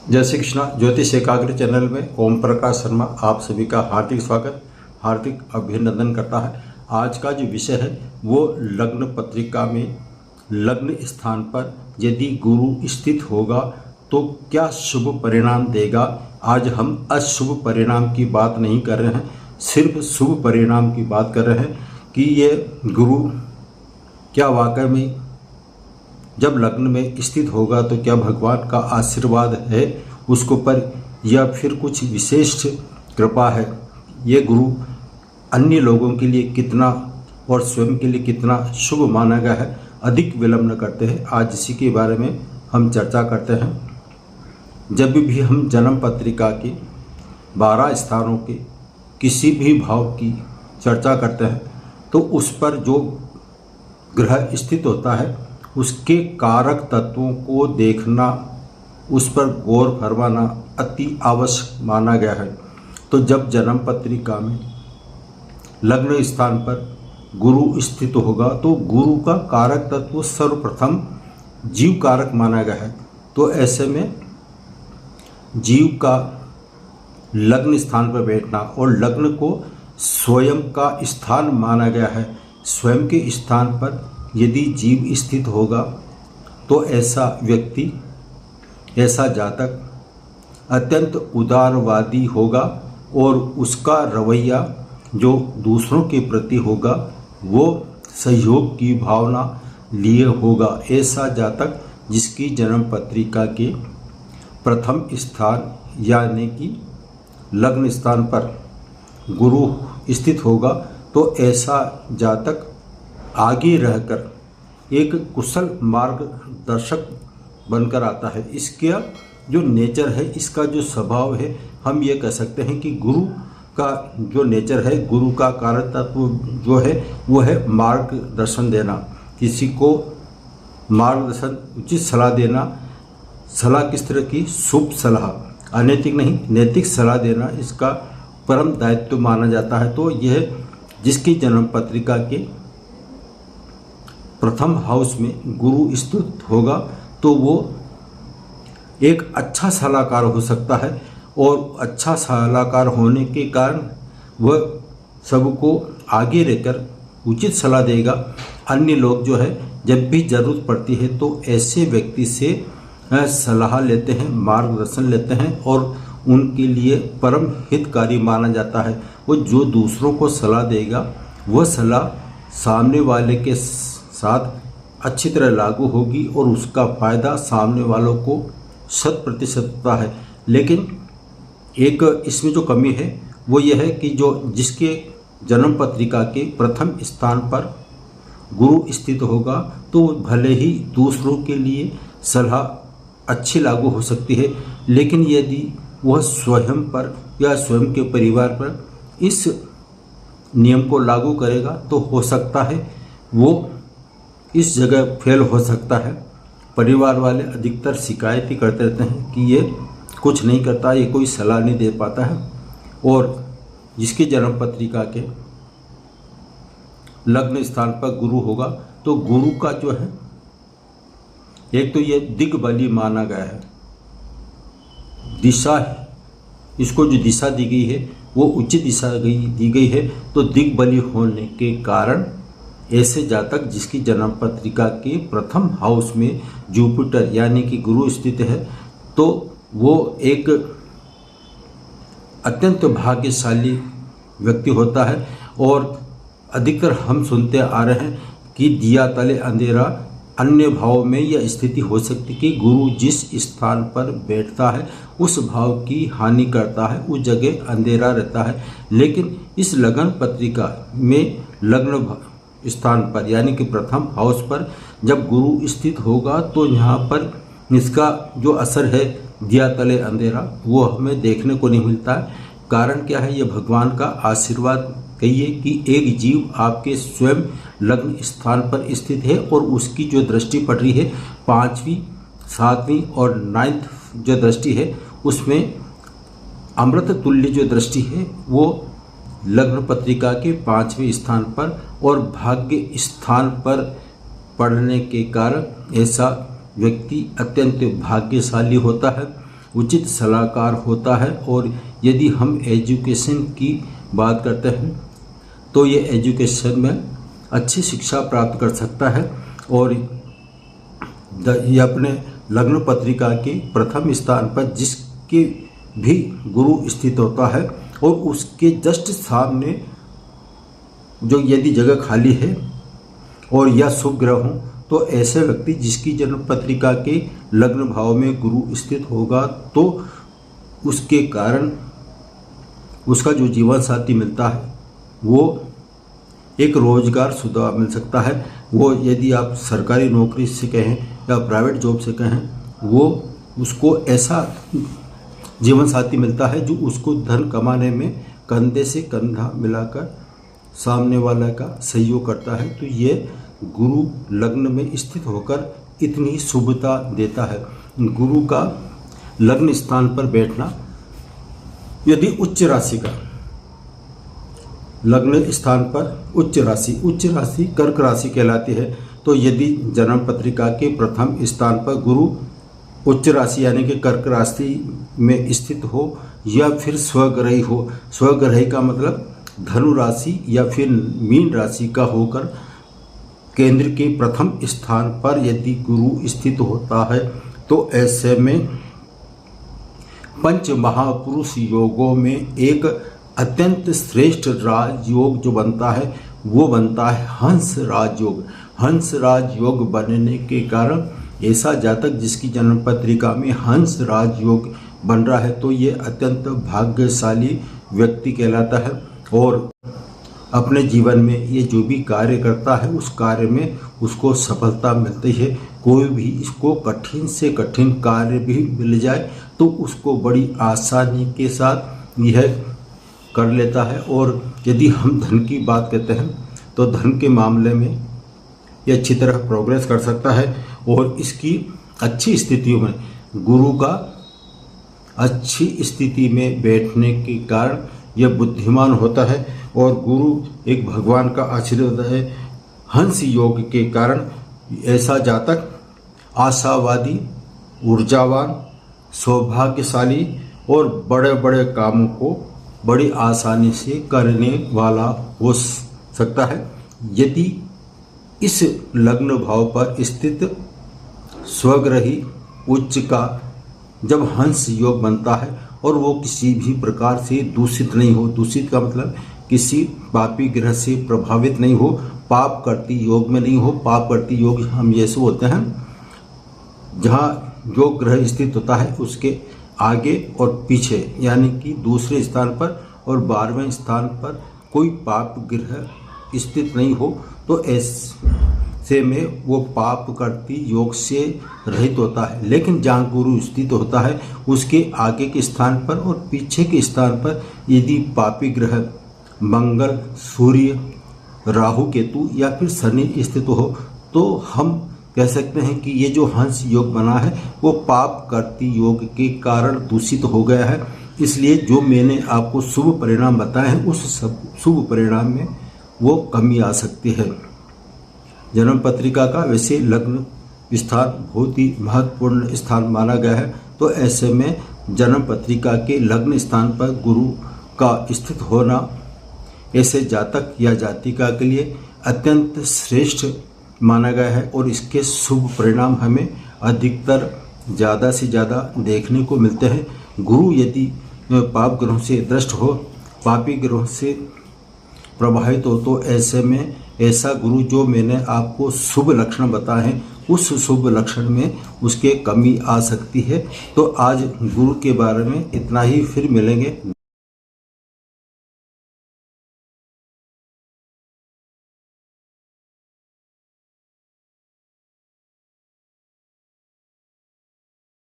जय श्री कृष्णा। ज्योतिष एकाग्र चैनल में ओम प्रकाश शर्मा आप सभी का हार्दिक स्वागत, हार्दिक अभिनंदन करता है। आज का जो विषय है वो लग्न पत्रिका में लग्न स्थान पर यदि गुरु स्थित होगा तो क्या शुभ परिणाम देगा। आज हम अशुभ परिणाम की बात नहीं कर रहे हैं, सिर्फ शुभ परिणाम की बात कर रहे हैं कि ये गुरु क्या वाकई में जब लग्न में स्थित होगा तो क्या भगवान का आशीर्वाद है उसको पर, या फिर कुछ विशेष कृपा है। ये गुरु अन्य लोगों के लिए कितना और स्वयं के लिए कितना शुभ माना गया है। अधिक विलंब न करते हैं, आज इसी के बारे में हम चर्चा करते हैं। जब भी हम जन्म पत्रिका के 12 स्थानों के किसी भी भाव की चर्चा करते हैं तो उस पर जो ग्रह स्थित होता है उसके कारक तत्वों को देखना, उस पर गौर फरमाना अति आवश्यक माना गया है। तो जब जन्म पत्रिका में लग्न स्थान पर गुरु स्थित होगा तो गुरु का कारक तत्व सर्वप्रथम जीव कारक माना गया है। तो ऐसे में जीव का लग्न स्थान पर बैठना और लग्न को स्वयं का स्थान माना गया है। स्वयं के स्थान पर यदि जीव स्थित होगा तो ऐसा व्यक्ति, ऐसा जातक अत्यंत उदारवादी होगा और उसका रवैया जो दूसरों के प्रति होगा वो सहयोग की भावना लिए होगा। ऐसा जातक जिसकी जन्म पत्रिका के प्रथम स्थान यानी कि लग्न स्थान पर गुरु स्थित होगा तो ऐसा जातक आगे रहकर एक कुशल मार्गदर्शक बनकर आता है। इसका जो नेचर है, इसका जो स्वभाव है, हम ये कह सकते हैं कि गुरु का जो नेचर है, गुरु का कारक तत्व जो है वो है मार्गदर्शन देना, किसी को मार्गदर्शन उचित सलाह देना। सलाह किस तरह की? शुभ सलाह, अनैतिक नहीं, नैतिक सलाह देना इसका परम दायित्व माना जाता है। तो यह जिसकी जन्म पत्रिका के प्रथम हाउस में गुरु स्थित होगा तो वो एक अच्छा सलाहकार हो सकता है और अच्छा सलाहकार होने के कारण वह सबको आगे रहकर उचित सलाह देगा। अन्य लोग जो है जब भी ज़रूरत पड़ती है तो ऐसे व्यक्ति से सलाह लेते हैं, मार्गदर्शन लेते हैं और उनके लिए परम हितकारी माना जाता है। वो जो दूसरों को सलाह देगा वह सलाह सामने वाले के साथ अच्छी तरह लागू होगी और उसका फ़ायदा सामने वालों को 100% होता है। लेकिन एक इसमें जो कमी है वो ये है कि जो जिसके जन्म पत्रिका के प्रथम स्थान पर गुरु स्थित होगा तो भले ही दूसरों के लिए सलाह अच्छी लागू हो सकती है, लेकिन यदि वह स्वयं पर या स्वयं के परिवार पर इस नियम को लागू करेगा तो हो सकता है वो इस जगह फेल हो सकता है। परिवार वाले अधिकतर शिकायत ही करते रहते हैं कि ये कुछ नहीं करता, ये कोई सलाह नहीं दे पाता है। और जिसकी जन्म पत्रिका के लग्न स्थान पर गुरु होगा तो गुरु का जो है एक तो ये दिग्बली माना गया है, दिशा है, इसको जो दिशा दी गई है वो उचित दिशा दी गई है। तो दिग्बली होने के कारण ऐसे जातक जिसकी जन्म पत्रिका के प्रथम हाउस में जुपिटर यानी कि गुरु स्थित है तो वो एक अत्यंत भाग्यशाली व्यक्ति होता है। और अधिकतर हम सुनते आ रहे हैं कि दिया तले अंधेरा, अन्य भाव में यह स्थिति हो सकती है कि गुरु जिस स्थान पर बैठता है उस भाव की हानि करता है, उस जगह अंधेरा रहता है। लेकिन इस लगन पत्रिका में लग्न स्थान पर यानी कि प्रथम हाउस पर जब गुरु स्थित होगा तो यहाँ पर इसका जो असर है दिया तले अंधेरा वो हमें देखने को नहीं मिलता है। कारण क्या है? ये भगवान का आशीर्वाद कहिए कि एक जीव आपके स्वयं लग्न स्थान पर स्थित है और उसकी जो दृष्टि पड़ रही है 5वीं, 7वीं और 9th जो दृष्टि है उसमें अमृत तुल्य जो दृष्टि है वो लग्न पत्रिका के 5वें स्थान पर और भाग्य स्थान पर पड़ने के कारण ऐसा व्यक्ति अत्यंत भाग्यशाली होता है उचित सलाहकार होता है। और यदि हम एजुकेशन की बात करते हैं तो ये एजुकेशन में अच्छी शिक्षा प्राप्त कर सकता है। और ये अपने लग्न पत्रिका के प्रथम स्थान पर जिसके भी गुरु स्थित होता है और उसके जस्ट सामने जो यदि जगह खाली है और या शुभ ग्रह हो तो ऐसे व्यक्ति जिसकी जन्म पत्रिका के लग्न भाव में गुरु स्थित होगा तो उसके कारण उसका जो जीवन साथी मिलता है वो एक रोजगार शुदा मिल सकता है। वो यदि आप सरकारी नौकरी से कहें या प्राइवेट जॉब से कहें, वो उसको ऐसा जीवन साथी मिलता है जो उसको धन कमाने में कंधे से कंधा मिलाकर सामने वाला का सहयोग करता है। तो ये गुरु लग्न में स्थित होकर इतनी शुभता देता है। गुरु का लग्न स्थान पर बैठना यदि उच्च राशि का लग्न स्थान पर उच्च राशि कर्क राशि कहलाती है। तो यदि जन्म पत्रिका के प्रथम स्थान पर गुरु उच्च राशि यानी कि कर्क राशि में स्थित हो या फिर स्वग्रही हो, स्वग्रही का मतलब धनु राशि या फिर मीन राशि का होकर केंद्र के प्रथम स्थान पर यदि गुरु स्थित होता है तो ऐसे में पंच महापुरुष योगों में एक अत्यंत श्रेष्ठ राजयोग जो बनता है वो बनता है हंस राजयोग। हंस राजयोग बनने के कारण ऐसा जातक जिसकी जन्म पत्रिका में हंस राजयोग बन रहा है तो ये अत्यंत भाग्यशाली व्यक्ति कहलाता है। और अपने जीवन में ये जो भी कार्य करता है उस कार्य में उसको सफलता मिलती है। कोई भी इसको कठिन से कठिन कार्य भी मिल जाए तो उसको बड़ी आसानी के साथ यह कर लेता है। और यदि हम धन की बात करते हैं तो धन के मामले में ये अच्छी तरह प्रोग्रेस कर सकता है। और इसकी अच्छी स्थितियों में गुरु का अच्छी स्थिति में बैठने के कारण यह बुद्धिमान होता है। और गुरु एक भगवान का आशीर्वाद है। हंस योग के कारण ऐसा जातक आशावादी, ऊर्जावान, सौभाग्यशाली और बड़े बड़े कामों को बड़ी आसानी से करने वाला हो सकता है। यदि इस लग्न भाव पर स्थित स्वग्रही उच्च का जब हंस योग बनता है और वो किसी भी प्रकार से दूषित नहीं हो, दूषित का मतलब किसी पापी ग्रह से प्रभावित नहीं हो, पाप करती योग में नहीं हो। पाप करती योग हम ऐसे बोलते हैं जहाँ जो ग्रह स्थित होता है उसके आगे और पीछे यानी कि दूसरे स्थान पर और 12वें स्थान पर कोई पाप ग्रह स्थित नहीं हो तो ऐसे में वो पाप करती योग से रहित होता है। लेकिन जहाँ गुरु स्थित होता है उसके आगे के स्थान पर और पीछे के स्थान पर यदि पापी ग्रह मंगल, सूर्य, राहु, केतु या फिर शनि स्थित हो तो हम कह सकते हैं कि ये जो हंस योग बना है वो पाप करती योग के कारण दूषित हो गया है। इसलिए जो मैंने आपको शुभ परिणाम बताए हैं उस सब शुभ परिणाम में वो कमी आ सकती है। जन्म पत्रिका का वैसे लग्न स्थान बहुत ही महत्वपूर्ण स्थान माना गया है। तो ऐसे में जन्म पत्रिका के लग्न स्थान पर गुरु का स्थित होना ऐसे जातक या जातिका के लिए अत्यंत श्रेष्ठ माना गया है। और इसके शुभ परिणाम हमें अधिकतर ज़्यादा से ज़्यादा देखने को मिलते हैं। गुरु यदि पाप ग्रहों से दृष्ट हो, पापी ग्रहों से प्रभावित हो तो ऐसे में ऐसा गुरु जो मैंने आपको शुभ लक्षण बताए हैं उस शुभ लक्षण में उसके कमी आ सकती है। तो आज गुरु के बारे में इतना ही, फिर मिलेंगे।